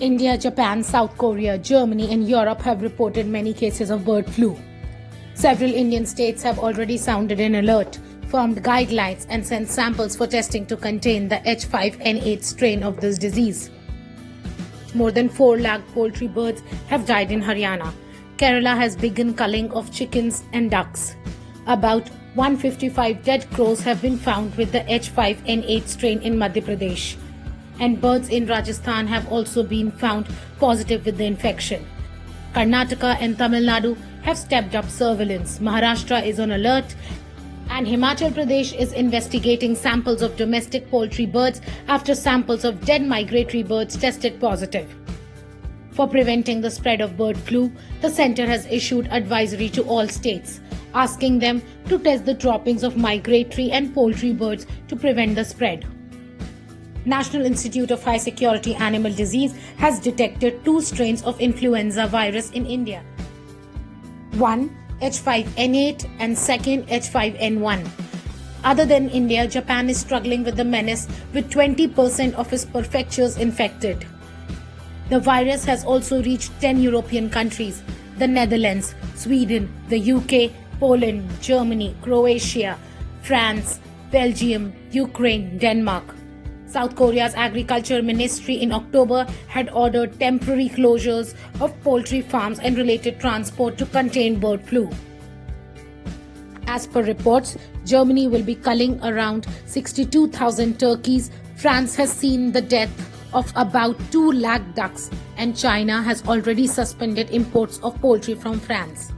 India, Japan, South Korea, Germany, and Europe have reported many cases of bird flu. Several Indian states have already sounded an alert, formed guidelines, and sent samples for testing to contain the H5N8 strain of this disease. More than 4 lakh poultry birds have died in Haryana. Kerala has begun culling of chickens and ducks. About 155 dead crows have been found with the H5N8 strain in Madhya Pradesh. And birds in Rajasthan have also been found positive with the infection. Karnataka and Tamil Nadu have stepped up surveillance. Maharashtra is on alert, and Himachal Pradesh is investigating samples of domestic poultry birds after samples of dead migratory birds tested positive. For preventing the spread of bird flu, the centre has issued advisory to all states, asking them to test the droppings of migratory and poultry birds to prevent the spread. National Institute of High Security Animal Disease has detected 2 strains of influenza virus in India. One, H5N8, and second, H5N1. Other than India, Japan is struggling with the menace with 20% of its prefectures infected. The virus has also reached 10 European countries: the Netherlands, Sweden, the UK, Poland, Germany, Croatia, France, Belgium, Ukraine, Denmark. South Korea's Agriculture Ministry in October had ordered temporary closures of poultry farms and related transport to contain bird flu. As per reports, Germany will be culling around 62,000 turkeys. France has seen the death of about 2 lakh ducks, and China has already suspended imports of poultry from France.